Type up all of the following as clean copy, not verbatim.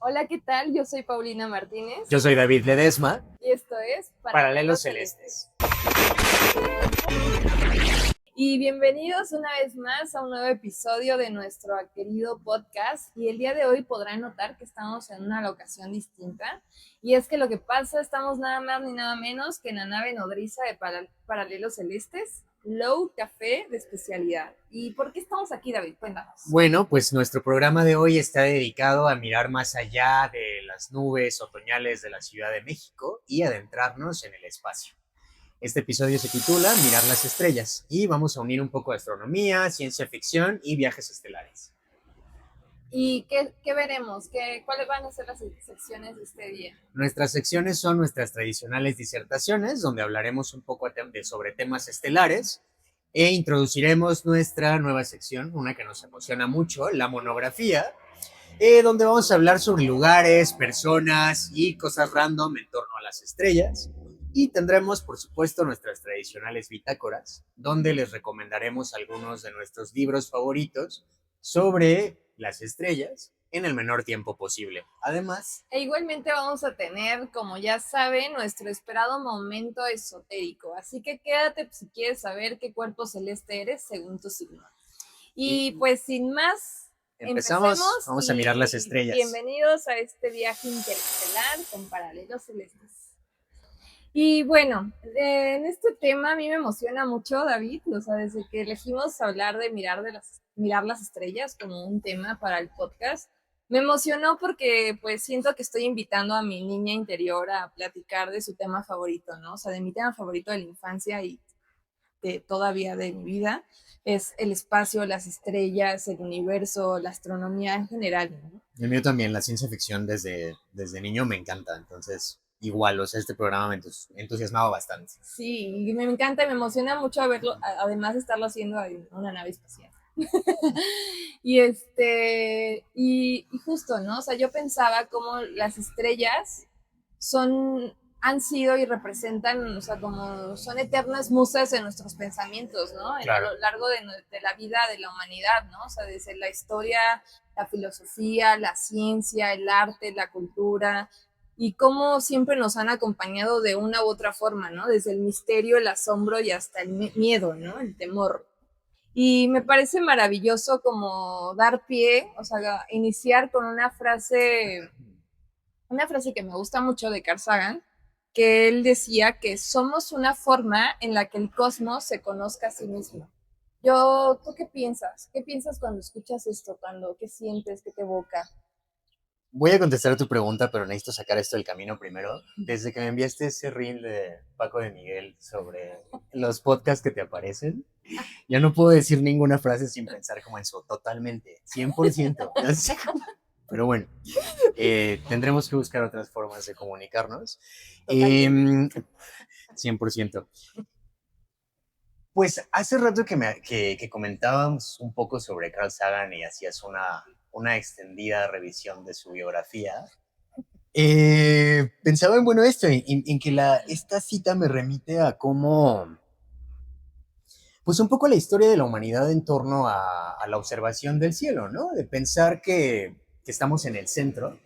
Hola, ¿qué tal? Yo soy Paulina Martínez Yo soy David Ledesma, y esto es Paralelos Paralelos Celestes. Celestes. Y bienvenidos una vez más a un nuevo episodio de nuestro querido podcast. Y el día de hoy podrán notar que estamos en una locación distinta. Y es que lo que pasa, estamos nada más ni nada menos que en la nave nodriza de Paralelos Celestes, Low Café de especialidad. ¿Y por qué estamos aquí, David? Cuéntanos. Bueno, pues nuestro programa de hoy está dedicado a mirar más allá de las nubes otoñales de la Ciudad de México y adentrarnos en el espacio. Este episodio se titula Mirar las estrellas y vamos a unir un poco de astronomía, ciencia ficción y viajes estelares. ¿Y qué veremos? ¿Cuáles van a ser las secciones de este día? Nuestras secciones son nuestras tradicionales disertaciones, donde hablaremos un poco sobre temas estelares e introduciremos nuestra nueva sección, una que nos emociona mucho, la monografía, donde vamos a hablar sobre lugares, personas y cosas random en torno a las estrellas. Y tendremos, por supuesto, nuestras tradicionales bitácoras, donde les recomendaremos algunos de nuestros libros favoritos sobre las estrellas en el menor tiempo posible. Además, E igualmente vamos a tener, como ya saben, nuestro esperado momento esotérico. Así que quédate si quieres saber qué cuerpo celeste eres según tu signo. Y y pues sin más, empezamos, empecemos vamos a mirar las y estrellas. bienvenidos a este viaje interestelar con paralelos celestes. Y bueno, en este tema a mí me emociona mucho, David, o sea, desde que elegimos hablar de mirar las estrellas como un tema para el podcast, me emocionó porque pues siento que estoy invitando a mi niña interior a platicar de su tema favorito, ¿no? O sea, de mi tema favorito de la infancia y todavía de mi vida, es el espacio, las estrellas, el universo, la astronomía en general, ¿no? El mío también, la ciencia ficción desde niño me encanta, entonces igual, o sea, este programa me entusiasmaba bastante. Sí, y me encanta y me emociona mucho verlo, además de estarlo haciendo en una nave espacial. Y justo, ¿no? O sea, yo pensaba cómo las estrellas han sido y representan, o sea, como son eternas musas en nuestros pensamientos, ¿no? A Claro. lo largo de la vida de la humanidad, ¿no? O sea, desde la historia, la filosofía, la ciencia, el arte, la cultura, y cómo siempre nos han acompañado de una u otra forma, ¿no? Desde el misterio, el asombro y hasta el miedo, ¿no? El temor. Y me parece maravilloso como dar pie, o sea, iniciar con una frase que me gusta mucho de Carl Sagan, que él decía que somos una forma en la que el cosmos se conozca a sí mismo. ¿Tú qué piensas? ¿Qué piensas cuando escuchas esto? ¿Qué sientes? ¿Qué te evoca? Voy a contestar a tu pregunta, pero necesito sacar esto del camino primero. Desde que me enviaste ese reel de Paco de Miguel sobre los podcasts que te aparecen, ya no puedo decir ninguna frase sin pensar como en eso, totalmente, 100%. Pero bueno, tendremos que buscar otras formas de comunicarnos. Totalmente. 100%. Pues hace rato que comentábamos un poco sobre Carl Sagan y hacías una extendida revisión de su biografía. Pensaba en, bueno, esto, en que esta cita me remite a cómo, pues un poco la historia de la humanidad en torno a la observación del cielo, ¿no? De pensar que estamos en el centro,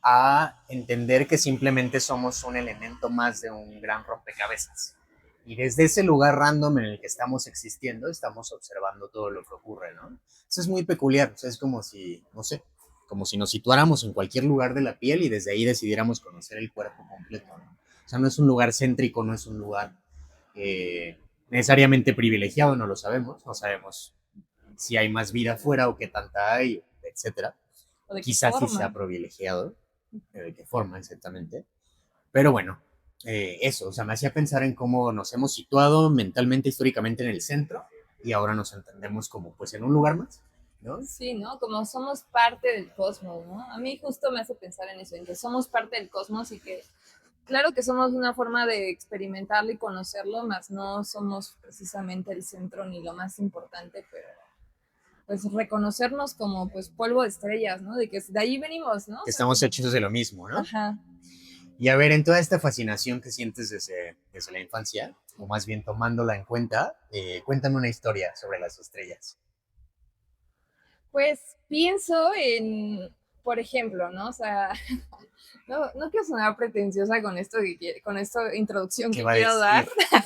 a entender que simplemente somos un elemento más de un gran rompecabezas. Y desde ese lugar random en el que estamos existiendo, estamos observando todo lo que ocurre, ¿no? Eso es muy peculiar, o sea, es como si, no sé, como si nos situáramos en cualquier lugar de la piel y desde ahí decidiéramos conocer el cuerpo completo, ¿no? O sea, no es un lugar céntrico, no es un lugar necesariamente privilegiado, no lo sabemos, no sabemos si hay más vida afuera o qué tanta hay, etcétera. ¿O de qué Quizás sí forma? sea privilegiado, de qué forma exactamente. Pero bueno, eso, o sea, me hacía pensar en cómo nos hemos situado mentalmente, históricamente en el centro y ahora nos entendemos como pues en un lugar más, ¿no? Sí, ¿no? Como somos parte del cosmos, ¿no? A mí justo me hace pensar en eso, en que somos parte del cosmos y que claro que somos una forma de experimentarlo y conocerlo, más no somos precisamente el centro ni lo más importante, pero pues reconocernos como pues polvo de estrellas, ¿no? De que de ahí venimos, ¿no? O Que sea, estamos hechos de lo mismo, ¿no? ajá. Y a ver, en toda esta fascinación que sientes desde la infancia, o más bien tomándola en cuenta, cuéntame una historia sobre las estrellas. Pues pienso en por ejemplo, ¿no? O sea, no quiero sonar pretenciosa con esto, con esta introducción ¿Qué que va a quiero dar, decir?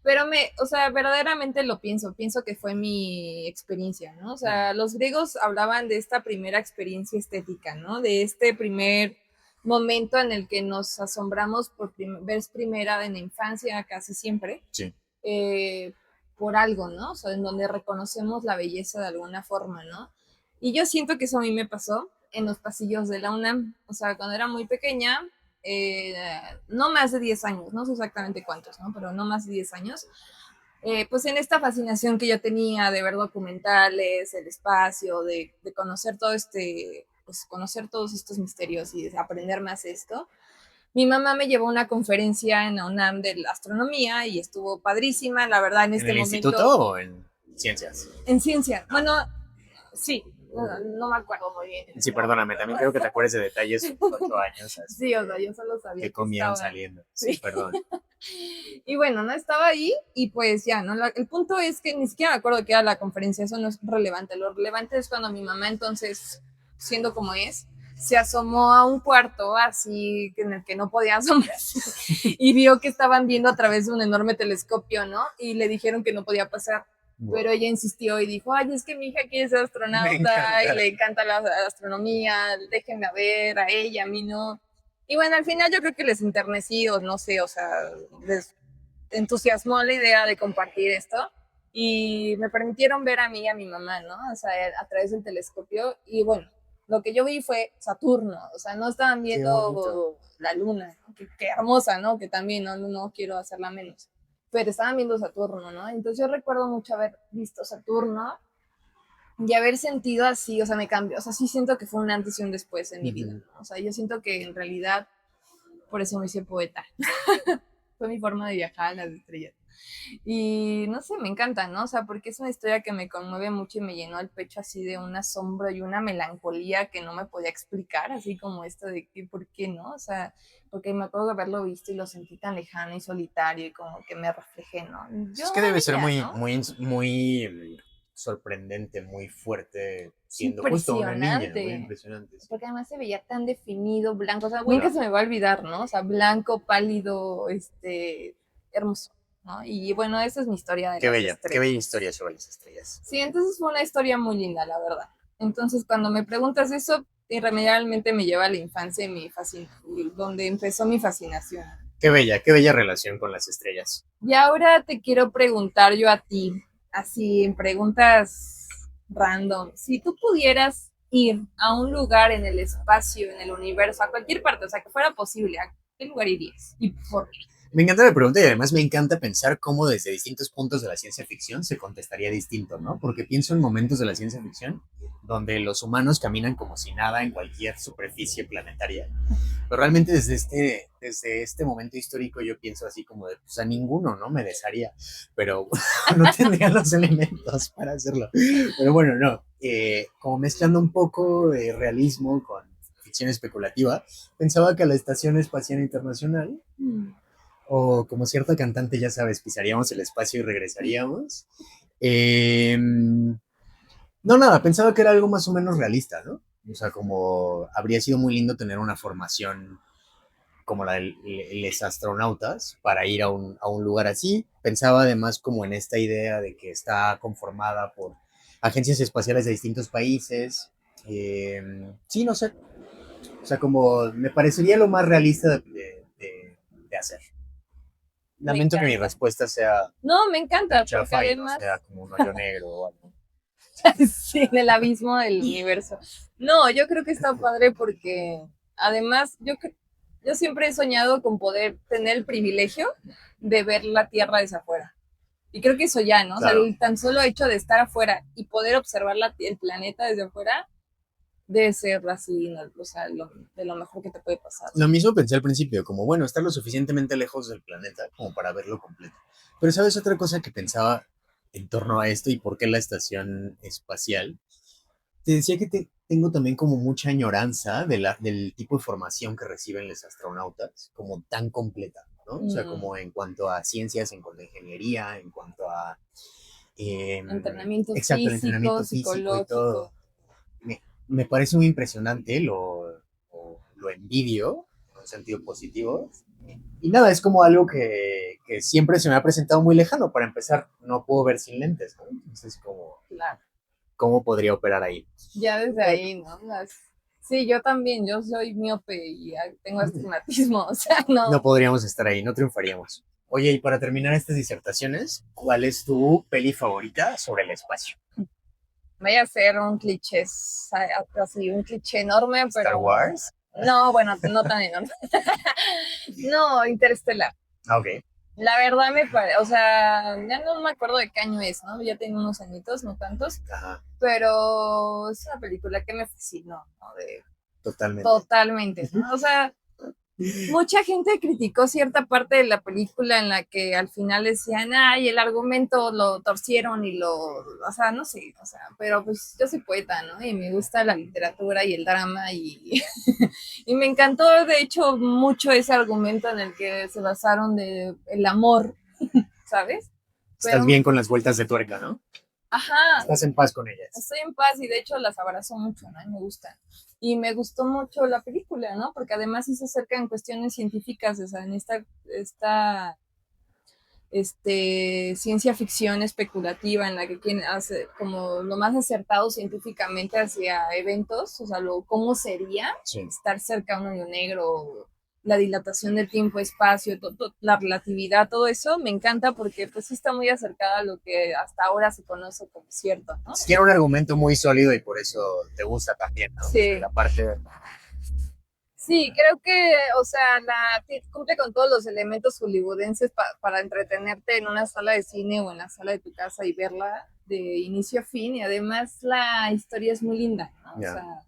pero o sea, verdaderamente lo pienso que fue mi experiencia, ¿no? O sea, los griegos hablaban de esta primera experiencia estética, ¿no? De este primer momento en el que nos asombramos por vez primera en la infancia, casi siempre, Sí. eh, por algo, ¿no? O sea, en donde reconocemos la belleza de alguna forma, ¿no? Y yo siento que eso a mí me pasó en los pasillos de la UNAM. O sea, cuando era muy pequeña, eh, no más de 10 años, no sé exactamente cuántos, ¿no? Pero no más de 10 años. Pues en esta fascinación que yo tenía de ver documentales, el espacio, de conocer todo pues conocer todos estos misterios y de aprender más esto, mi mamá me llevó a una conferencia en la UNAM de la astronomía y estuvo padrísima, la verdad, en ¿En este el momento, instituto o en ciencias? en ciencia. Bueno, sí, no me acuerdo muy bien. Sí, perdóname, también creo que te acuerdes de detalles 8 años, Sí, o sea, yo solo que sabía que comían estaba. saliendo. Sí, Sí. perdón. Y bueno, no estaba ahí y pues ya, ¿no? El punto es que ni siquiera me acuerdo de qué era la conferencia, eso no es relevante. Lo relevante es cuando mi mamá entonces, siendo como es, se asomó a un cuarto así en el que no podía asomarse y vio que estaban viendo a través de un enorme telescopio, ¿no? Y le dijeron que no podía pasar. Wow. Pero ella insistió y dijo, ay, es que mi hija quiere ser Me astronauta y encanta. le encanta la astronomía, déjenme ver a ella, a mí no. Y bueno, al final yo creo que les enternecí o no sé, o sea, les entusiasmó la idea de compartir esto y me permitieron ver a mí y a mi mamá, ¿no? O sea, a través del telescopio y bueno, lo que yo vi fue Saturno, o sea, no estaban Qué bonito. viendo la luna, ¿no? Qué hermosa, ¿no? Que también no quiero hacerla menos, pero estaban viendo Saturno, ¿no? Entonces yo recuerdo mucho haber visto Saturno y haber sentido así, o sea, me cambió, o sea, sí siento que fue un antes y un después en mi vida, ¿no? O sea, yo siento que en realidad, por eso me hice poeta, fue mi forma de viajar a las estrellas. Y no sé, me encanta, ¿no? O sea, porque es una historia que me conmueve mucho y me llenó el pecho así de un asombro y una melancolía que no me podía explicar, así como esto de que, ¿por qué no? O sea, porque me acuerdo de haberlo visto y lo sentí tan lejano y solitario y como que me reflejé, ¿no? Es Yo que era debe ser niña, muy, ¿no? muy, muy sorprendente, muy fuerte, siendo justo una niña, muy Impresionante. impresionante. Sí. Porque además se veía tan definido, blanco, o sea, nunca Claro. se me va a olvidar, ¿no? O sea, blanco, pálido, hermoso, ¿no? Y bueno, esa es mi historia de las Qué bella estrellas. historia sobre las estrellas. Sí, entonces fue una historia muy linda, la verdad. Entonces, cuando me preguntas eso, irremediablemente me lleva a la infancia y donde empezó mi fascinación. Qué bella relación con las estrellas. Y ahora te quiero preguntar yo a ti, así en preguntas random, si tú pudieras ir a un lugar en el espacio, en el universo, a cualquier parte, o sea, que fuera posible, ¿a qué lugar irías? ¿Y por qué? Me encanta la pregunta y además me encanta pensar cómo desde distintos puntos de la ciencia ficción se contestaría distinto, ¿no? Porque pienso en momentos de la ciencia ficción donde los humanos caminan como si nada en cualquier superficie planetaria. Pero realmente desde este momento histórico yo pienso así como de, pues a ninguno, ¿no? Me desharía, pero no tendría los elementos para hacerlo. Pero bueno, no. Como mezclando un poco de realismo con ficción especulativa, pensaba que a la Estación Espacial Internacional o como cierta cantante, ya sabes, pisaríamos el espacio y regresaríamos. No, nada, pensaba que era algo más o menos realista, ¿no? O sea, como habría sido muy lindo tener una formación como la de los astronautas para ir a un lugar así. Pensaba además como en esta idea de que está conformada por agencias espaciales de distintos países. Sí, no sé. O sea, como me parecería lo más realista de hacer. Me Lamento que mi encanta. respuesta sea No, me encanta, porque chafa y no además, sea como un hoyo negro o algo. sí, en el abismo del universo. No, yo creo que está padre porque además yo siempre he soñado con poder tener el privilegio de ver la Tierra desde afuera. Y creo que eso ya, ¿no? O sea, Claro. el tan solo hecho de estar afuera y poder observar el planeta desde afuera debe ser así, ¿no? O sea, de lo mejor que te puede pasar. Lo mismo pensé al principio, como bueno, estar lo suficientemente lejos del planeta como para verlo completo. Pero sabes otra cosa que pensaba en torno a esto y por qué la estación espacial. Te decía que tengo también como mucha añoranza del tipo de formación que reciben los astronautas, como tan completa, ¿no? O sea, como en cuanto a ciencias, en cuanto a ingeniería, en cuanto a... Entrenamiento exacto, el físico, entrenamiento físico y psicológico. todo. me parece muy impresionante, lo envidio en un sentido positivo. Y nada, es como algo que siempre se me ha presentado muy lejano. Para empezar, no puedo ver sin lentes, ¿no? Entonces, Claro. ¿cómo podría operar ahí? Ya desde ahí, ¿no? Sí, yo también, yo soy miope y tengo astigmatismo, o sea, No no. podríamos estar ahí, no triunfaríamos. Oye, y para terminar estas disertaciones, ¿cuál es tu peli favorita sobre el espacio? Vaya a ser un cliché, así, un cliché enorme, ¿Star pero Wars? no, bueno, no tan enorme. No, Interestelar. Ah, ok. La verdad me parece, o sea, ya no me acuerdo de qué año es, ¿no? Ya tengo unos añitos, no tantos, Ajá, pero es una película que me fascinó, ¿no? totalmente. Totalmente, ¿no? O sea, mucha gente criticó cierta parte de la película en la que al final decían, ay, el argumento lo torcieron y o sea, no sé, o sea, pero pues yo soy poeta, ¿no? Y me gusta la literatura y el drama y, y me encantó, de hecho, mucho ese argumento en el que se basaron de el amor, ¿sabes? Estás Pero, bien con las vueltas de tuerca, ¿no? ajá, Estás en paz con ellas. estoy en paz y de hecho las abrazo mucho, ¿no? Y me gustan. Y me gustó mucho la película, ¿no? Porque además sí se acerca en cuestiones científicas, o sea, en esta ciencia ficción especulativa en la que quien hace como lo más acertado científicamente hacia eventos, o sea, cómo sería Sí. estar cerca a un hoyo negro, la dilatación del tiempo, espacio, la relatividad, todo eso me encanta porque pues está muy acercada a lo que hasta ahora se conoce como cierto, ¿no? Tiene un argumento muy sólido y por eso te gusta también, ¿no? Sí. La parte. Sí, creo que, o sea, cumple con todos los elementos hollywoodenses para entretenerte en una sala de cine o en la sala de tu casa y verla de inicio a fin. Y además la historia es muy linda, ¿no? O Ya. sea,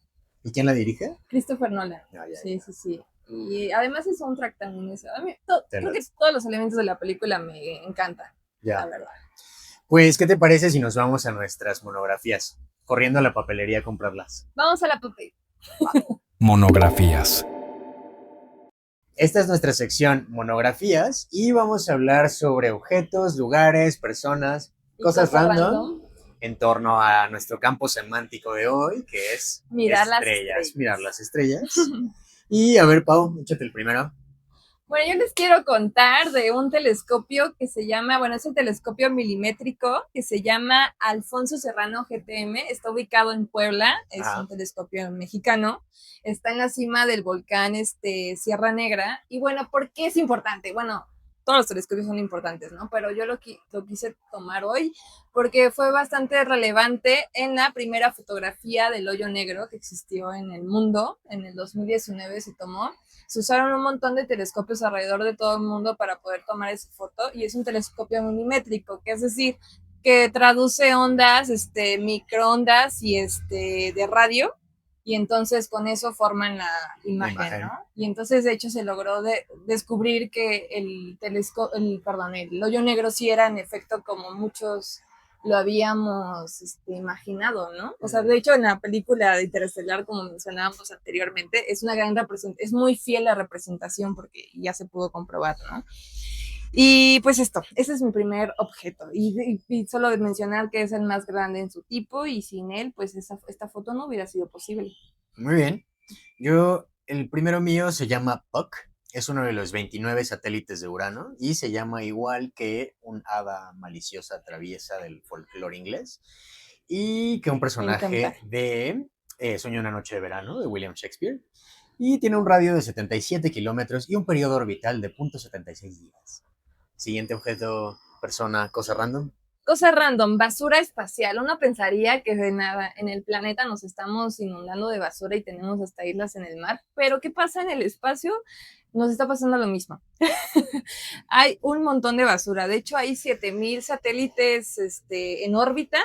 ¿Y quién la dirige? Christopher Nolan. Ya. Sí, sí, sí. Y además el soundtrack también es. A mí, creo que Telas. todos los elementos de la película me encantan, la Ya. verdad. Pues, ¿qué te parece si nos vamos a nuestras monografías? Corriendo a la papelería a comprarlas. Vamos a la papel. Monografías. Esta es nuestra sección monografías y vamos a hablar sobre objetos, lugares, personas, Y cosas cosa random en torno a nuestro campo semántico de hoy, que es mirar las estrellas, estrellas. mirar las estrellas. Y a ver, Pau, échate el primero. Bueno, yo les quiero contar de un telescopio que se llama, bueno, es un telescopio milimétrico que se llama Alfonso Serrano GTM, está ubicado en Puebla, es Ajá. un telescopio mexicano, está en la cima del volcán Sierra Negra. Y bueno, ¿por qué es importante? Bueno, todos los telescopios son importantes, ¿no? Pero yo lo quise tomar hoy porque fue bastante relevante en la primera fotografía del hoyo negro que existió en el mundo. En el 2019 se tomó. Se usaron un montón de telescopios alrededor de todo el mundo para poder tomar esa foto y es un telescopio milimétrico, que es decir, que traduce ondas, microondas y de radio, y entonces con eso forman la imagen, ¿no? Y entonces de hecho se logró descubrir que el hoyo negro sí era en efecto como muchos lo habíamos imaginado, ¿no? O sea, de hecho en la película de Interestelar, como mencionábamos anteriormente, es una gran representación, es muy fiel la representación porque ya se pudo comprobar, ¿no? Y pues ese es mi primer objeto. Y solo de mencionar que es el más grande en su tipo y sin él, pues esta foto no hubiera sido posible. Muy bien. El primero mío se llama Puck. Es uno de los 29 satélites de Urano y se llama igual que un hada maliciosa traviesa del folclore inglés y que un personaje de Sueño una noche de verano de William Shakespeare. Y tiene un radio de 77 kilómetros y un periodo orbital de 0.76 días. Siguiente objeto, persona, cosa random. Cosa random, basura espacial. Uno pensaría que de nada, en el planeta nos estamos inundando de basura y tenemos hasta islas en el mar, pero ¿qué pasa en el espacio? Nos está pasando lo mismo. Hay un montón de basura. De hecho, hay 7,000 satélites en órbita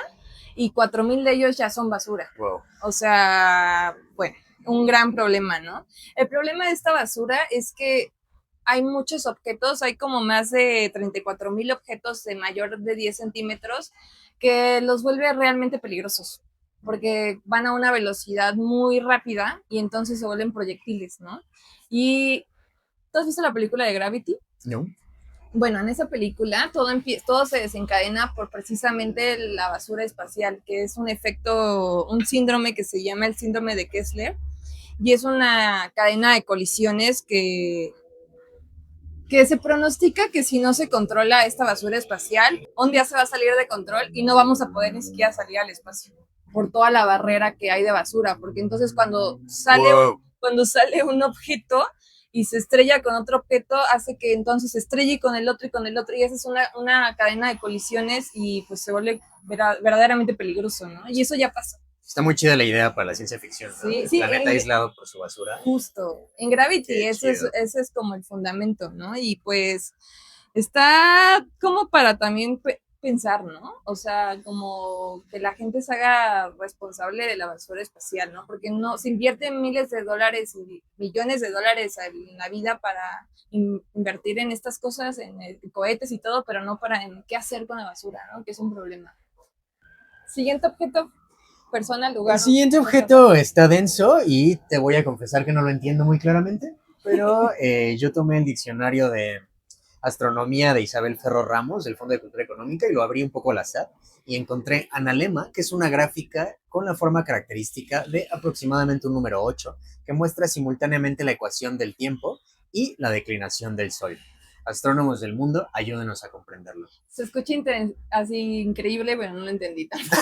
y 4,000 de ellos ya son basura. Wow. O sea, bueno, un gran problema, ¿no? El problema de esta basura es que hay muchos objetos, hay como más de 34,000 objetos de mayor de 10 centímetros que los vuelve realmente peligrosos porque van a una velocidad muy rápida y entonces se vuelven proyectiles, ¿no? Y ¿tú has visto la película de Gravity? No. bueno, en esa película todo se desencadena por precisamente la basura espacial, que es un efecto, un síndrome que se llama el síndrome de Kessler, y es una cadena de colisiones que se pronostica que si no se controla esta basura espacial, un día se va a salir de control y no vamos a poder ni siquiera salir al espacio por toda la barrera que hay de basura, porque entonces Wow. cuando sale un objeto y se estrella con otro objeto, hace que entonces se estrelle con el otro y con el otro, y esa es una cadena de colisiones y pues se vuelve verdaderamente peligroso, ¿no? Y eso ya pasó. Está muy chida la idea para la ciencia ficción, ¿no? Sí, El sí, planeta aislado por su basura. justo, en Gravity, Qué chido. ese es como el fundamento, ¿no? Y pues está como para también pensar, ¿no? O sea, como que la gente se haga responsable de la basura espacial, ¿no? Porque no se invierten miles de dólares y millones de dólares en la vida para invertir en estas cosas, en cohetes y todo, pero no para en qué hacer con la basura, ¿no? Que es un problema. Siguiente objeto, persona, El lugar. siguiente objeto está denso y te voy a confesar que no lo entiendo muy claramente, pero yo tomé el diccionario de astronomía de Isabel Ferro Ramos del Fondo de Cultura Económica y lo abrí un poco al azar y encontré analema, que es una gráfica con la forma característica de aproximadamente un número 8 que muestra simultáneamente la ecuación del tiempo y la declinación del Sol. Astrónomos del mundo, ayúdenos a comprenderlo. Se escucha así increíble, pero no lo entendí tanto.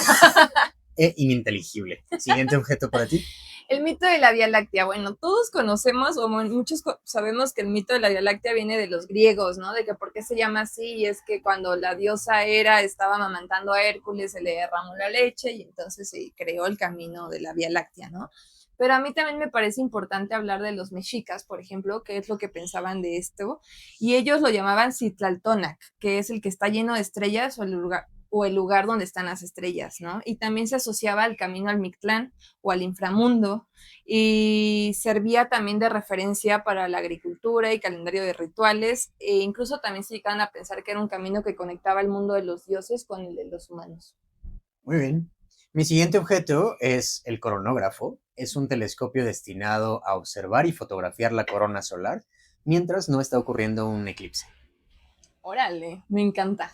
E ininteligible. Siguiente objeto para ti. El mito de la Vía Láctea. Bueno, todos conocemos, o muchos sabemos que el mito de la Vía Láctea viene de los griegos, ¿no? De que por qué se llama así, y es que cuando la diosa Hera estaba amamantando a Hércules, se le derramó la leche y entonces se creó el camino de la Vía Láctea, ¿no? Pero a mí también me parece importante hablar de los mexicas, por ejemplo, qué es lo que pensaban de esto. Y ellos lo llamaban Citlaltónac, que es el que está lleno de estrellas o el lugar donde están las estrellas, ¿no? Y también se asociaba al camino al Mictlán o al inframundo, y servía también de referencia para la agricultura y calendario de rituales, e incluso también se llegaban a pensar que era un camino que conectaba el mundo de los dioses con el de los humanos. Muy bien. Mi siguiente objeto es el coronógrafo. Es un telescopio destinado a observar y fotografiar la corona solar mientras no está ocurriendo un eclipse. Órale, me encanta.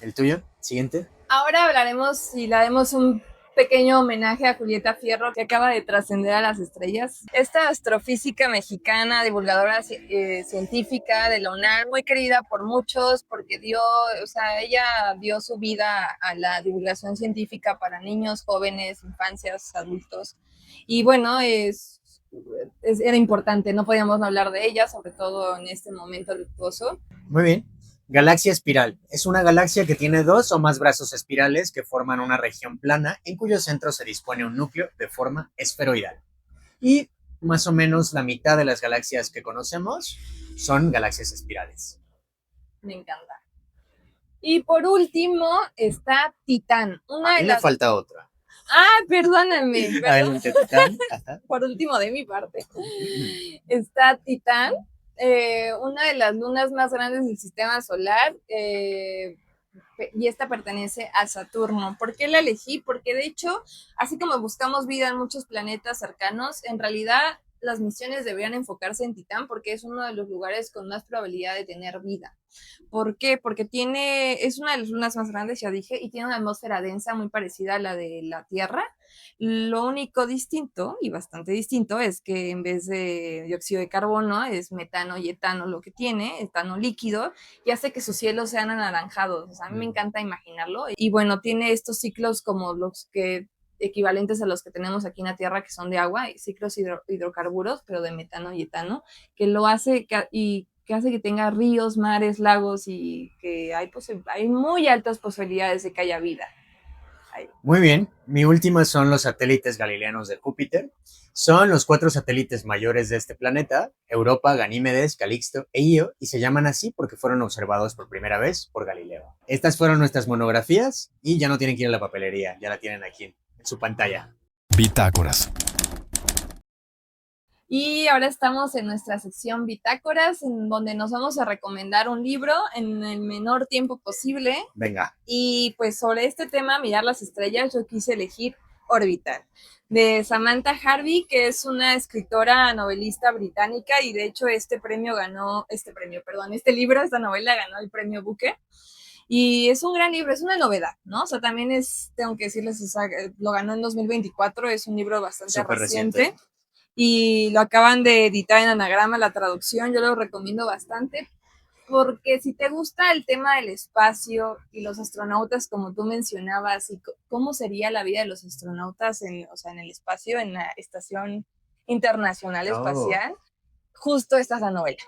¿El tuyo? Siguiente. Ahora hablaremos y le haremos un pequeño homenaje a Julieta Fierro, que acaba de trascender a las estrellas. Esta astrofísica mexicana, divulgadora científica de la UNAM, muy querida por muchos porque ella dio su vida a la divulgación científica para niños, jóvenes, infancias, adultos. Y bueno, era importante, no podíamos no hablar de ella, sobre todo en este momento luctuoso. Muy bien. Galaxia espiral. Es una galaxia que tiene dos o más brazos espirales que forman una región plana en cuyo centro se dispone un núcleo de forma esferoidal. Y más o menos la mitad de las galaxias que conocemos son galaxias espirales. Me encanta. Y por último está Titán. A mí me falta otra. Ah, perdóname. Adelante, Titán. Ajá. Por último de mi parte. Está Titán, una de las lunas más grandes del sistema solar, y esta pertenece a Saturno. ¿Por qué la elegí? Porque de hecho, así como buscamos vida en muchos planetas cercanos, en realidad las misiones deberían enfocarse en Titán porque es uno de los lugares con más probabilidad de tener vida. ¿Por qué? Porque es una de las lunas más grandes, ya dije, y tiene una atmósfera densa muy parecida a la de la Tierra. Lo único distinto, y bastante distinto, es que en vez de dióxido de carbono es metano y etano lo que tiene, etano líquido, y hace que sus cielos sean anaranjados. O sea, a mí me encanta imaginarlo. Y bueno, tiene estos ciclos como los que equivalentes a los que tenemos aquí en la Tierra, que son de agua, ciclos hidrocarburos, pero de metano y etano, que lo hace que hace que tenga ríos, mares, lagos, y que hay muy altas posibilidades de que haya vida. Muy bien, mi última son los satélites galileanos de Júpiter. Son los 4 satélites mayores de este planeta, Europa, Ganímedes, Calixto e Io, y se llaman así porque fueron observados por primera vez por Galileo. Estas fueron nuestras monografías y ya no tienen que ir a la papelería, ya la tienen aquí en su pantalla. Bitácoras. Y ahora estamos en nuestra sección Bitácoras, en donde nos vamos a recomendar un libro en el menor tiempo posible. Venga. Y pues sobre este tema, mirar las estrellas, yo quise elegir Orbital, de Samantha Harvey, que es una escritora novelista británica y de hecho este libro, esta novela ganó el premio Booker. Y es un gran libro, es una novedad, ¿no? O sea, también tengo que decirles, o sea, lo ganó en 2024, es un libro bastante Súper reciente. reciente y lo acaban de editar en Anagrama, la traducción, yo lo recomiendo bastante porque si te gusta el tema del espacio y los astronautas, como tú mencionabas, y cómo sería la vida de los astronautas o sea, en el espacio, en la Estación Internacional Oh, Espacial, justo esta es la novela.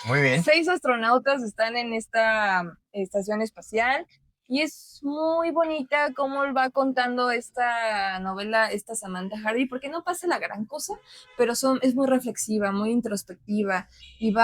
muy bien. 6 astronautas están en esta estación espacial y es muy bonita cómo va contando esta novela, esta Samantha Hardy, porque no pasa la gran cosa, pero es muy reflexiva, muy introspectiva y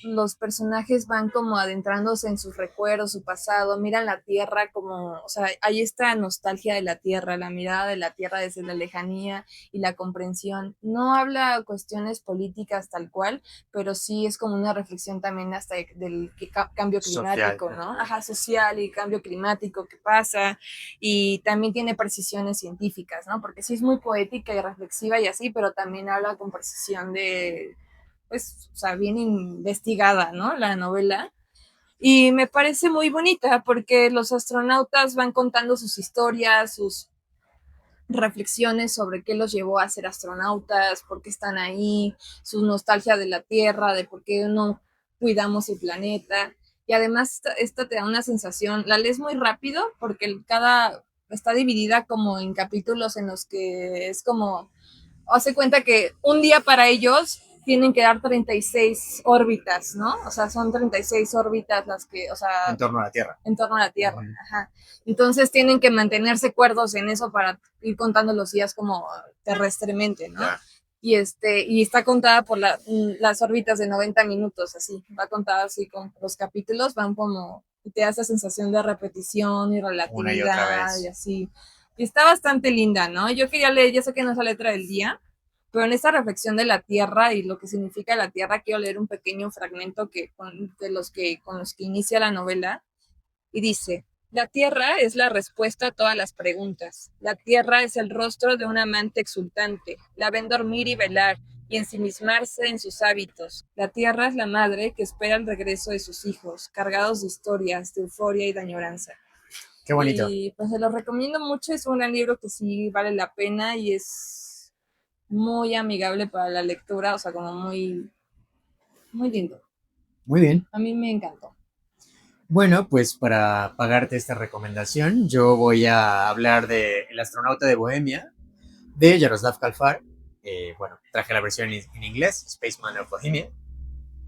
los personajes van como adentrándose en sus recuerdos, su pasado, miran la tierra como, o sea, hay esta nostalgia de la tierra, la mirada de la tierra desde la lejanía y la comprensión. No habla cuestiones políticas tal cual, pero sí es como una reflexión también hasta del cambio Social. climático, ¿no? Ajá, social y cambio climático que pasa, y también tiene precisiones científicas, ¿no? Porque sí es muy poética y reflexiva y así, pero también habla con precisión pues, o sea, bien investigada, ¿no? La novela. Y me parece muy bonita porque los astronautas van contando sus historias, sus reflexiones sobre qué los llevó a ser astronautas, por qué están ahí, su nostalgia de la Tierra, de por qué no cuidamos el planeta. Y además esta te da una sensación, la lees muy rápido porque está dividida como en capítulos en los que es como hace cuenta que un día para ellos tienen que dar 36 órbitas, ¿no? O sea, son 36 órbitas las que, o En sea, torno a la Tierra. en torno a la Tierra. Ujú. Ajá. Entonces tienen que mantenerse cuerdos en eso para ir contando los días como terrestremente, ¿no? Ya. Y está contada por las órbitas de 90 minutos, así. Va contada así con los capítulos, van como, te da esa sensación de repetición y Una y otra relatividad y vez. así. Y está bastante linda, ¿no? Yo quería leer, ya sé que no es la letra del día, pero en esta reflexión de la Tierra y lo que significa la Tierra, quiero leer un pequeño fragmento con los que inicia la novela. Y dice, la Tierra es la respuesta a todas las preguntas. La Tierra es el rostro de un amante exultante. La ven dormir y velar y ensimismarse en sus hábitos. La Tierra es la madre que espera el regreso de sus hijos, cargados de historias, de euforia y de añoranza. Qué bonito. Y pues se lo recomiendo mucho, es un gran libro que sí vale la pena y es muy amigable para la lectura, o sea, como muy, muy lindo. Muy bien. A mí me encantó. Bueno, pues para pagarte esta recomendación, yo voy a hablar de El astronauta de Bohemia, de Jaroslav Kalfar. Bueno, traje la versión en inglés, Spaceman of Bohemia.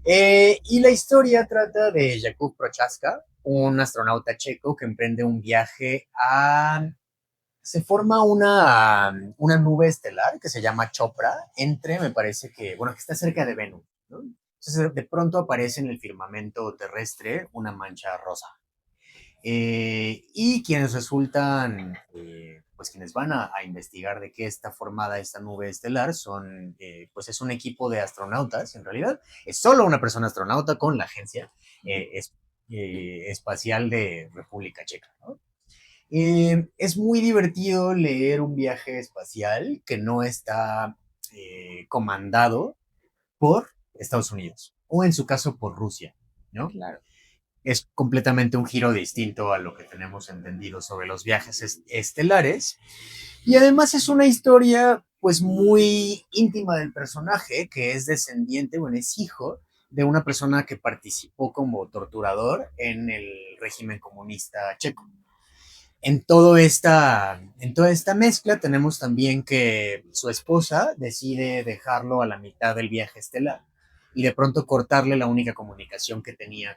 Y la historia trata de Jakub Prochaska, un astronauta checo que emprende un viaje a... Se forma una nube estelar que se llama Chopra, me parece que, bueno, que está cerca de Venus, ¿no? Entonces, de pronto aparece en el firmamento terrestre una mancha rosa. Y quienes resultan, pues quienes van a investigar de qué está formada esta nube estelar pues es un equipo de astronautas, en realidad es solo una persona astronauta con la agencia espacial de República Checa, ¿no? Es muy divertido leer un viaje espacial que no está comandado por Estados Unidos, o en su caso por Rusia, ¿no? Claro. Es completamente un giro distinto a lo que tenemos entendido sobre los viajes estelares. Y además es una historia pues muy íntima del personaje, que es descendiente, bueno, es hijo de una persona que participó como torturador en el régimen comunista checo. En toda esta mezcla tenemos también que su esposa decide dejarlo a la mitad del viaje estelar y de pronto cortarle la única comunicación que tenía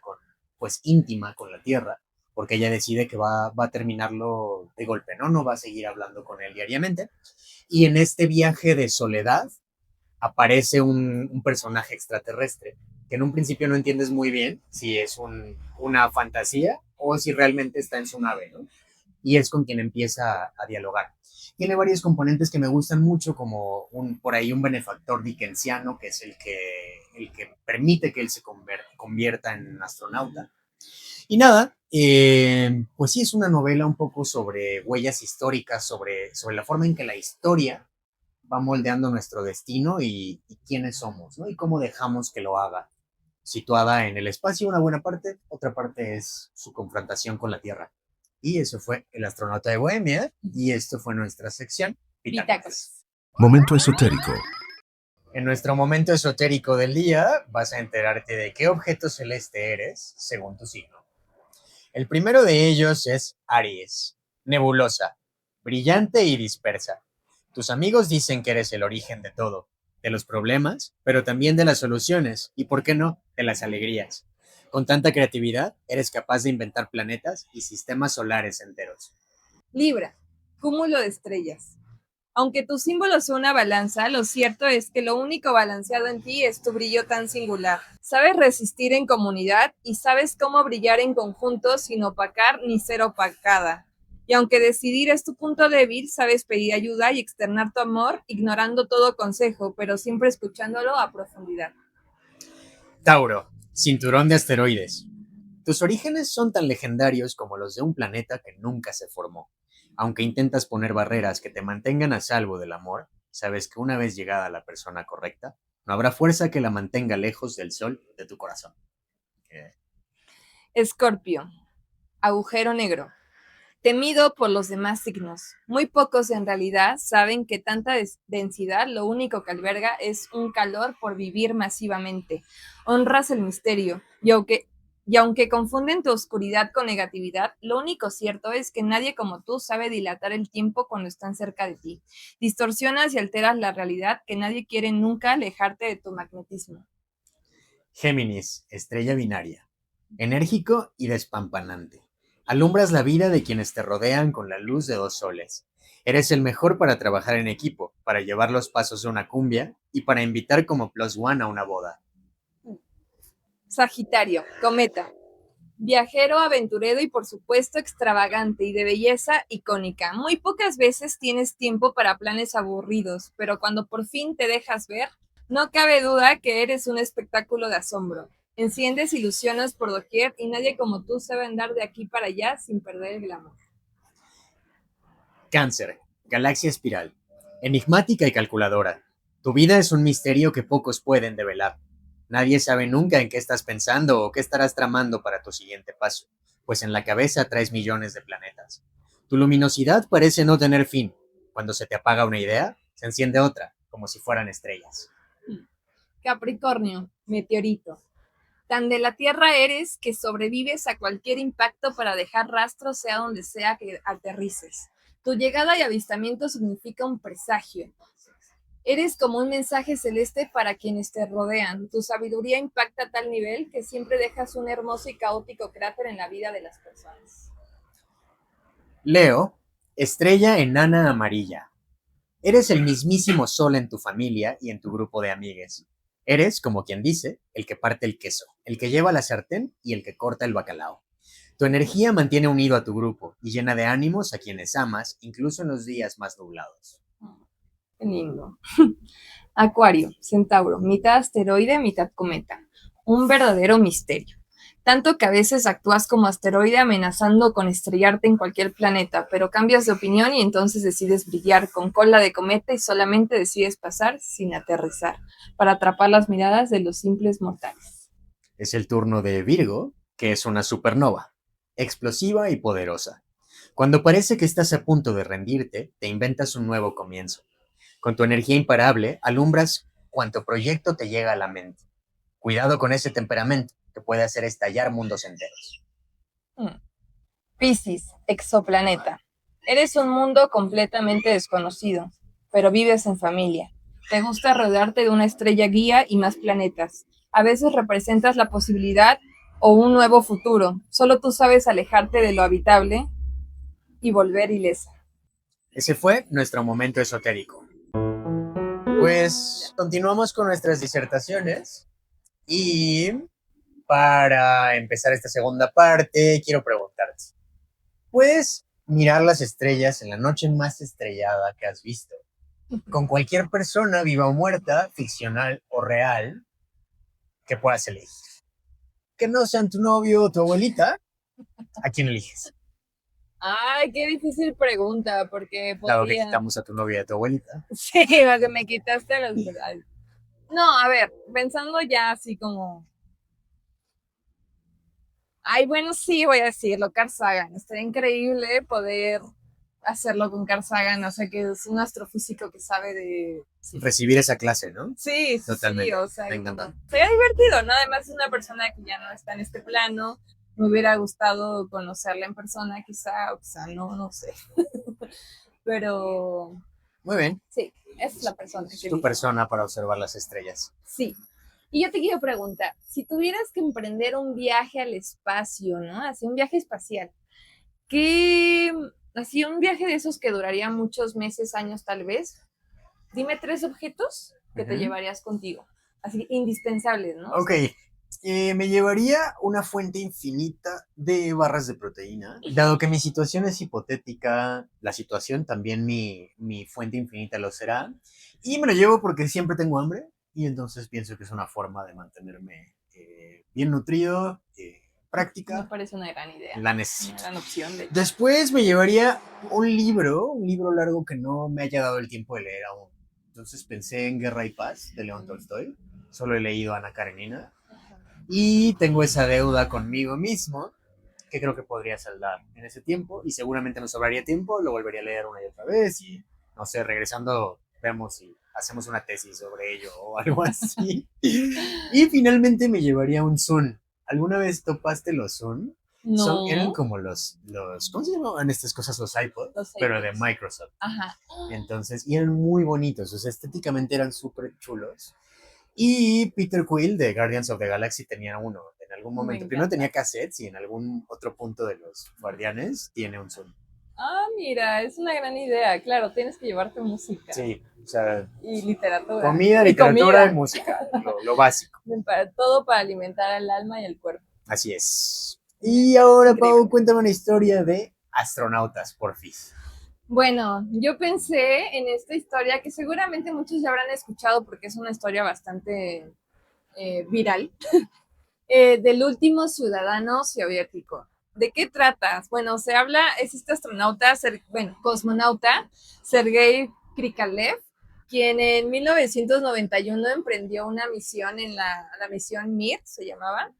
pues íntima con la Tierra, porque ella decide que va a terminarlo de golpe, ¿no? No va a seguir hablando con él diariamente. Y en este viaje de soledad aparece un personaje extraterrestre que en un principio no entiendes muy bien si es una fantasía o si realmente está en su nave, ¿no? Y es con quien empieza a dialogar. Tiene varios componentes que me gustan mucho, como por ahí un benefactor dickensiano, que es el que permite que él se convierta en astronauta. Y nada, Pues sí, es una novela un poco sobre huellas históricas, sobre la forma en que la historia va moldeando nuestro destino y quiénes somos, ¿no? Y cómo dejamos que lo haga. Situada en el espacio, una buena parte, otra parte es su confrontación con la Tierra. Y eso fue El astronauta de Bohemia, y esto fue nuestra sección Bitácoras. Bitácoras. Momento esotérico. En nuestro momento esotérico del día vas a enterarte de qué objeto celeste eres según tu signo. El primero de ellos es Aries, nebulosa, brillante y dispersa. Tus amigos dicen que eres el origen de todo, de los problemas, pero también de las soluciones y, ¿por qué no?, de las alegrías. Con tanta creatividad, eres capaz de inventar planetas y sistemas solares enteros. Libra, cúmulo de estrellas. Aunque tu símbolo sea una balanza, lo cierto es que lo único balanceado en ti es tu brillo tan singular. Sabes resistir en comunidad y sabes cómo brillar en conjunto sin opacar ni ser opacada. Y aunque decidir es tu punto débil, sabes pedir ayuda y externar tu amor, ignorando todo consejo, pero siempre escuchándolo a profundidad. Tauro, cinturón de asteroides. Tus orígenes son tan legendarios como los de un planeta que nunca se formó. Aunque intentas poner barreras que te mantengan a salvo del amor, sabes que una vez llegada la persona correcta, no habrá fuerza que la mantenga lejos del sol de tu corazón. Escorpio, agujero negro. Temido por los demás signos. Muy pocos en realidad saben que tanta densidad lo único que alberga es un calor por vivir masivamente. Honras el misterio y aunque confunden tu oscuridad con negatividad, lo único cierto es que nadie como tú sabe dilatar el tiempo cuando están cerca de ti. Distorsionas y alteras la realidad que nadie quiere nunca alejarte de tu magnetismo. Géminis, estrella binaria. Enérgico y despampanante. Alumbras la vida de quienes te rodean con la luz de dos soles. Eres el mejor para trabajar en equipo, para llevar los pasos de una cumbia y para invitar como plus one a una boda. Sagitario, cometa. Viajero, aventurero y por supuesto extravagante y de belleza icónica. Muy pocas veces tienes tiempo para planes aburridos, pero cuando por fin te dejas ver, no cabe duda que eres un espectáculo de asombro. Enciendes ilusiones por doquier y nadie como tú sabe andar de aquí para allá sin perder el glamour. Cáncer, galaxia espiral. Enigmática y calculadora. Tu vida es un misterio que pocos pueden develar. Nadie sabe nunca en qué estás pensando o qué estarás tramando para tu siguiente paso, pues en la cabeza traes millones de planetas. Tu luminosidad parece no tener fin. Cuando se te apaga una idea, se enciende otra, como si fueran estrellas. Capricornio, meteorito. Tan de la Tierra eres que sobrevives a cualquier impacto para dejar rastros sea donde sea que aterrices. Tu llegada y avistamiento significa un presagio. Eres como un mensaje celeste para quienes te rodean. Tu sabiduría impacta a tal nivel que siempre dejas un hermoso y caótico cráter en la vida de las personas. Leo, estrella enana amarilla. Eres el mismísimo sol en tu familia y en tu grupo de amigues. Eres, como quien dice, el que parte el queso, el que lleva la sartén y el que corta el bacalao. Tu energía mantiene unido a tu grupo y llena de ánimos a quienes amas, incluso en los días más nublados. Qué lindo. Acuario, Centauro, mitad asteroide, mitad cometa. Un verdadero misterio. Tanto que a veces actúas como asteroide amenazando con estrellarte en cualquier planeta, pero cambias de opinión y entonces decides brillar con cola de cometa y solamente decides pasar sin aterrizar, para atrapar las miradas de los simples mortales. Es el turno de Virgo, que es una supernova, explosiva y poderosa. Cuando parece que estás a punto de rendirte, te inventas un nuevo comienzo. Con tu energía imparable, alumbras cuanto proyecto te llega a la mente. Cuidado con ese temperamento, que puede hacer estallar mundos enteros. Piscis, exoplaneta. Eres un mundo completamente desconocido, pero vives en familia. Te gusta rodearte de una estrella guía y más planetas. A veces representas la posibilidad o un nuevo futuro. Solo tú sabes alejarte de lo habitable y volver ilesa. Ese fue nuestro momento esotérico. Pues continuamos con nuestras disertaciones y para empezar esta segunda parte quiero preguntarte, ¿puedes mirar las estrellas en la noche más estrellada que has visto? Con cualquier persona, viva o muerta, ficcional o real, que puedas elegir. Que no sean tu novio o tu abuelita, ¿A quién eliges? Ay, qué difícil pregunta, porque Dado que podría... quitamos a tu novia y a tu abuelita. Sí, porque me quitaste las verdades. No, a ver, pensando ya así como... Ay, bueno, sí, voy a decirlo, Carl Sagan. Estaría increíble poder hacerlo con Carl Sagan, o sea, que es un astrofísico que sabe de... Sí, Recibir esa clase, ¿no? sí, sí, sí, Totalmente. o sea, Me como... encanta. Sería divertido, ¿no? Además es una persona que ya no está en este plano. Me hubiera gustado conocerla en persona, quizá, o quizá no, no sé. Pero Muy bien. sí, esa es la persona Es que tu elijo. persona para observar las estrellas. Sí. Y yo te quiero preguntar, si tuvieras que emprender un viaje al espacio, ¿no? Así un viaje espacial, ¿qué, así un viaje de esos que duraría muchos meses, años tal vez? Dime tres objetos que te Ujú. llevarías contigo, así indispensables, ¿no? O Ok. sea, Me llevaría una fuente infinita de barras de proteína. Dado que mi situación es hipotética, la situación también mi fuente infinita lo será. Y me lo llevo porque siempre tengo hambre y entonces pienso que es una forma de mantenerme bien nutrido, me práctica, parece una gran idea, la una necesito. gran opción, de hecho. Después me llevaría un libro largo que no me haya dado el tiempo de leer aún. Entonces pensé en Guerra y Paz de León Tolstoy. Solo he leído Ana Karenina. Y tengo esa deuda conmigo mismo que creo que podría saldar en ese tiempo. Y seguramente me sobraría tiempo, lo volvería a leer una y otra vez. Y no sé, regresando, vemos si hacemos una tesis sobre ello o algo así. Y finalmente me llevaría un Zoom. ¿Alguna vez topaste los Zoom? Eran No, como ¿cómo se llamaban estas cosas? Los iPod, los pero de iPods. Microsoft. Ajá. Entonces, y eran muy bonitos, o sea, estéticamente eran súper chulos. Y Peter Quill de Guardians of the Galaxy tenía uno en algún Me momento. Primero encanta. tenía cassettes y en algún otro punto de los Guardianes tiene un Zoom. Ah, mira, es una gran idea. Claro, tienes que llevarte música Sí, o sea, y literatura. comida, Y literatura y comida. música, lo básico. Para, todo para alimentar al alma y al cuerpo. Así es. Me Y parece ahora, Pau, increíble. cuéntame una historia de astronautas, por fin. Bueno, yo pensé en esta historia que seguramente muchos ya habrán escuchado porque es una historia bastante viral, del último ciudadano soviético. ¿De qué tratas? Bueno, se habla, es este astronauta, bueno, cosmonauta, Sergei Krikalev, quien en 1991 emprendió una misión en la misión Mir, se llamaba,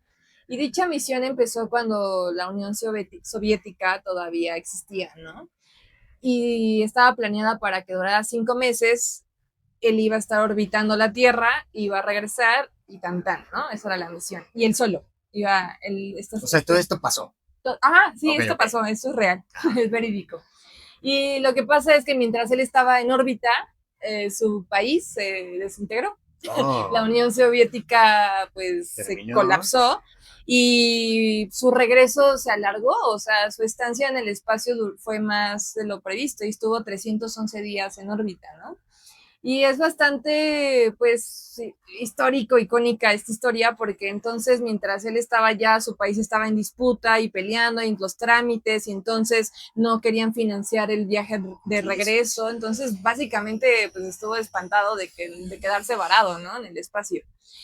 y dicha misión empezó cuando la Unión Soviética todavía existía, ¿no? Y estaba planeada para que durara 5 meses. Él iba a estar orbitando la Tierra, iba a regresar y tan tan, ¿no? Esa era la misión. Y él solo iba, O sea, todo esto pasó. Sí, Ok, esto ok. pasó, esto es real, es verídico. Y lo que pasa es que mientras él estaba en órbita, su país se desintegró. La Oh, Unión Soviética pues se terminó. colapsó y su regreso se alargó, o sea, su estancia en el espacio fue más de lo previsto y estuvo 311 días en órbita, ¿no? Y es bastante, pues, sí, histórico, icónica esta historia, porque entonces mientras él estaba allá, su país estaba en disputa y peleando en los trámites, y entonces no querían financiar el viaje de regreso. Entonces, básicamente, pues estuvo espantado de quedarse varado, ¿no? En el espacio.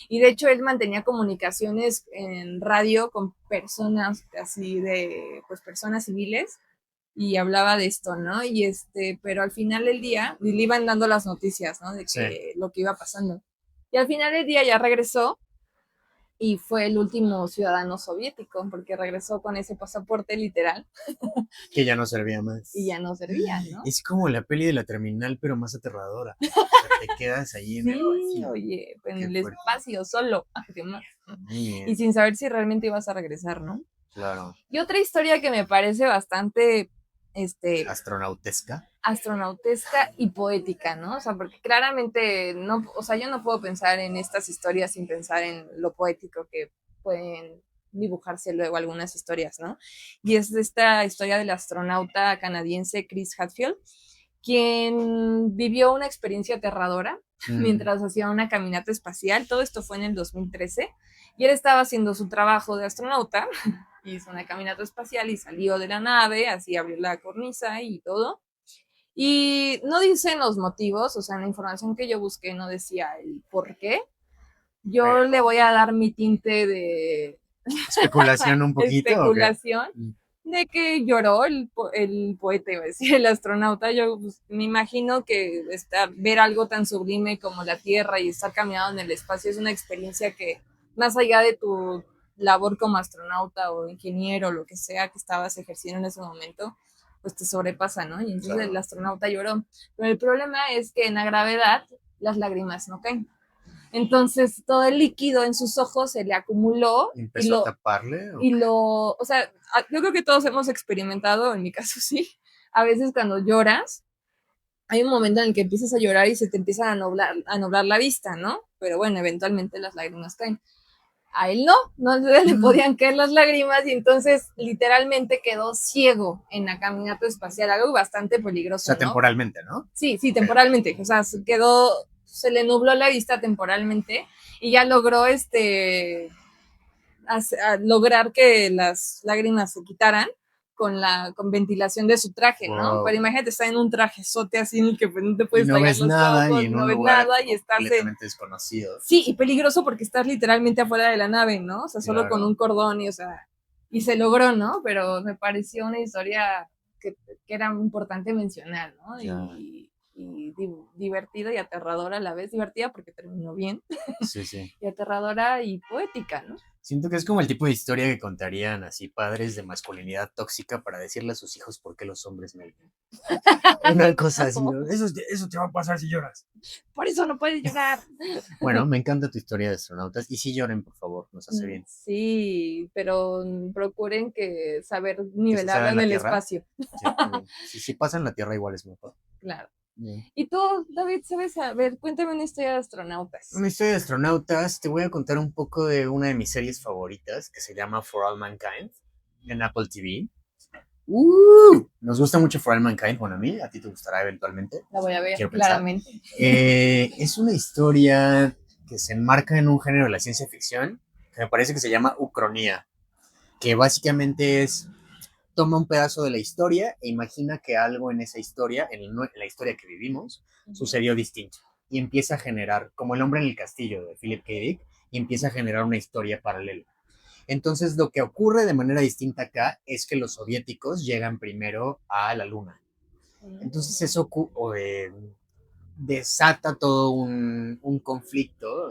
Y de hecho, él mantenía comunicaciones en radio con personas así de, pues, personas civiles y hablaba de esto, ¿no? Y pero al final del día le iban dando las noticias, ¿no? De Sí, que lo que iba pasando. Y al final del día ya regresó y fue el último ciudadano soviético, porque regresó con ese pasaporte literal que ya no servía y ya más. no servía, ¿no? Es como la peli de la terminal, pero más aterradora. O sea, te quedas ahí en el Sí, vacío. oye, en Qué el fuerte. espacio solo, además. Muy Y bien, sin saber si realmente ibas a regresar, ¿no? claro. Y otra historia que me parece bastante, este, Astronautesca. astronautesca y poética, ¿no? O sea, porque claramente no, o sea, yo no puedo pensar en estas historias sin pensar en lo poético que pueden dibujarse luego algunas historias, ¿no? Y es esta historia del astronauta canadiense Chris Hadfield, quien vivió una experiencia aterradora Mm, mientras hacía una caminata espacial. Todo esto fue en el 2013 y él estaba haciendo su trabajo de astronauta, hizo una caminata espacial y salió de la nave, así abrió la cornisa y todo. Y no dicen los motivos, o sea, en la información que yo busqué no decía el por qué. Yo le pero, voy a dar mi tinte de especulación un poquito. ¿O qué? especulación de que lloró el poeta, iba a decir, el astronauta. Yo pues, me imagino que ver algo tan sublime como la Tierra y estar caminando en el espacio es una experiencia que, más allá de tu labor como astronauta o ingeniero, o lo que sea que estabas ejerciendo en ese momento, pues te sobrepasa, ¿no? Y entonces Claro. el astronauta lloró. Pero el problema es que en la gravedad las lágrimas no caen. Entonces todo el líquido en sus ojos se le acumuló ¿Empezó a taparle? ¿O qué? o sea, yo creo que todos hemos experimentado, en mi caso sí, a veces cuando lloras, hay un momento en el que empiezas a llorar y se te empieza a nublar la vista, ¿no? Pero bueno, eventualmente las lágrimas caen. A él no le podían caer las lágrimas y entonces literalmente quedó ciego en la caminata espacial, algo bastante O peligroso, sea, ¿no? temporalmente, ¿no? Sí, sí, Ok. temporalmente, o sea, se le nubló la vista temporalmente y ya logró a lograr que las lágrimas se quitaran con ventilación de su traje, ¿no? Pero Wow. imagínate estar en un trajezote así en el que pues, no te Y puedes no tallar ves los nada y ojos, en no un ves lugar nada y estás en... completamente desconocido. Sí, y peligroso porque estás literalmente afuera de la nave, ¿no? O sea, solo con Claro. un cordón y, o sea, y se logró, ¿no? Pero me pareció una historia que era importante mencionar, ¿no? Ya. Y divertida y aterradora a la vez, divertida porque terminó bien, Sí, sí. y aterradora y poética, ¿no? Siento que es como el tipo de historia que contarían así padres de masculinidad tóxica para decirle a sus hijos por qué los hombres me... Una cosa así, No, ¿no? Eso te va a pasar si lloras. por eso no puedes llorar. Bueno, me encanta tu historia de astronautas. Y sí lloren, por favor, nos hace bien. Sí, pero procuren que saber Que suceda nivelarlo en en la el Tierra. espacio, Sí, muy bien. Si pasa en la Tierra, igual es mejor. claro. Bien. Y tú, David, ¿sabes? A ver, cuéntame una historia de astronautas. Una historia de astronautas. Te voy a contar un poco de una de mis series favoritas que se llama For All Mankind en Apple TV. Nos gusta mucho For All Mankind, bueno, a ti te gustará eventualmente, La voy a ver, quiero pensar. claramente. Es una historia que se enmarca en un género de la ciencia ficción que me parece que se llama ucronía, que básicamente es, toma un pedazo de la historia e imagina que algo en esa historia, en la historia que vivimos, sucedió distinto. Y empieza a generar, como El hombre en el castillo de Philip K. Dick, y empieza a generar una historia paralela. Entonces, lo que ocurre de manera distinta acá es que los soviéticos llegan primero a la luna. Entonces, eso desata todo un conflicto,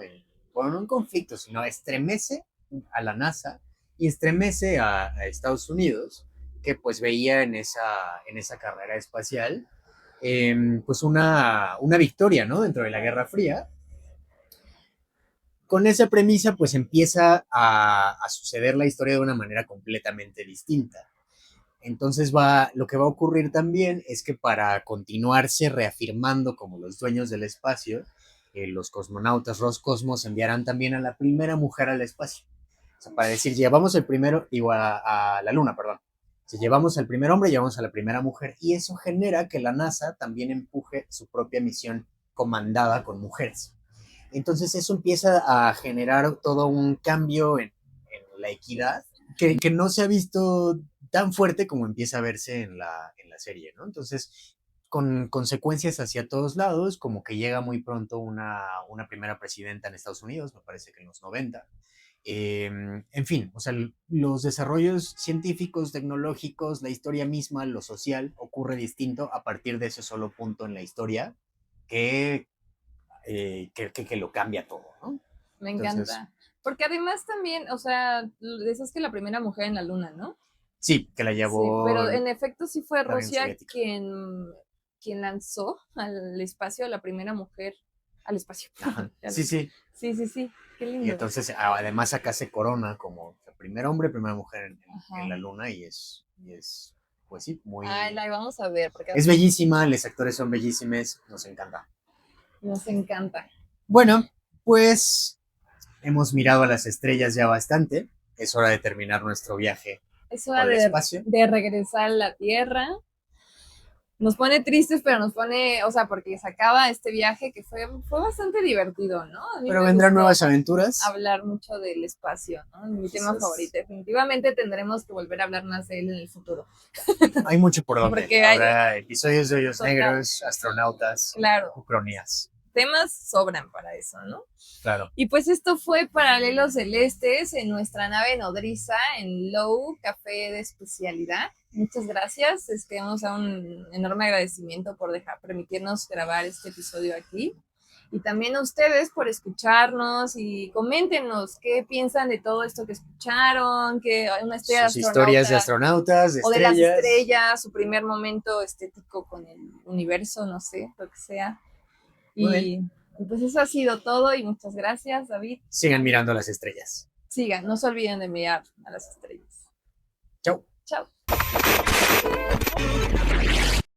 bueno, no un conflicto, sino estremece a la NASA y estremece a Estados Unidos, que pues veía en esa carrera espacial pues una victoria, ¿no? Dentro de la Guerra Fría. Con esa premisa pues empieza a suceder la historia de una manera completamente distinta. Entonces lo que va a ocurrir también es que para continuarse reafirmando como los dueños del espacio, los cosmonautas Roscosmos enviarán también a la primera mujer al espacio. O sea, para decir, llevamos el primero, digo, a la luna, perdón. Si llevamos al primer hombre, llevamos a la primera mujer. Y eso genera que la NASA también empuje su propia misión comandada con mujeres. Entonces eso empieza a generar todo un cambio en la equidad que no se ha visto tan fuerte como empieza a verse en la serie, ¿no? Entonces, con consecuencias hacia todos lados, como que llega muy pronto una primera presidenta en Estados Unidos, me parece que en los 90. En fin, o sea, los desarrollos científicos, tecnológicos, la historia misma, lo social, ocurre distinto a partir de ese solo punto en la historia que, que lo cambia todo, ¿no? Me Entonces, encanta. Porque además también, o sea, decías que la primera mujer en la luna, ¿no? sí, que la Sí, llevó pero en efecto sí fue la Unión Rusia Soviética. quien lanzó al espacio a la primera mujer al espacio. Ajá. Sí, sí. Sí, sí, sí, qué Y lindo. entonces, además, acá se corona como el primer hombre, primera mujer en Ajá. la luna pues sí, Ay, muy... la vamos a ver porque Es bellísima, los actores son bellísimos, nos encanta. nos encanta. Bueno, pues hemos mirado a las estrellas ya bastante. Es hora de terminar nuestro viaje Es por hora el espacio. de regresar a la Tierra. Nos pone tristes, pero nos pone, o sea, porque se acaba este viaje que fue bastante divertido, ¿no? A mí Pero me vendrán gustó nuevas aventuras. hablar mucho del espacio, ¿no? Mi tema Quizás favorito. Definitivamente tendremos que volver a hablar más de él en el futuro. hay mucho por donde. Porque hay, Habrá episodios de hoyos total, negros, astronautas, claro, ucronías. temas sobran para eso, ¿no? Claro. Y pues esto fue Paralelos Celestes en nuestra nave nodriza en Low Café de Especialidad. Muchas gracias. Vamos a un enorme agradecimiento por permitirnos grabar este episodio aquí. Y también a ustedes por escucharnos y coméntenos qué piensan de todo esto que escucharon, que una estrella Sus historias de astronautas, de o de las estrellas. estrellas, su primer momento estético con el universo, no sé, lo que sea. Y pues eso ha sido todo y muchas gracias, David. Sigan mirando las estrellas. Sigan, no se olviden de mirar a las estrellas. Chau. Chao.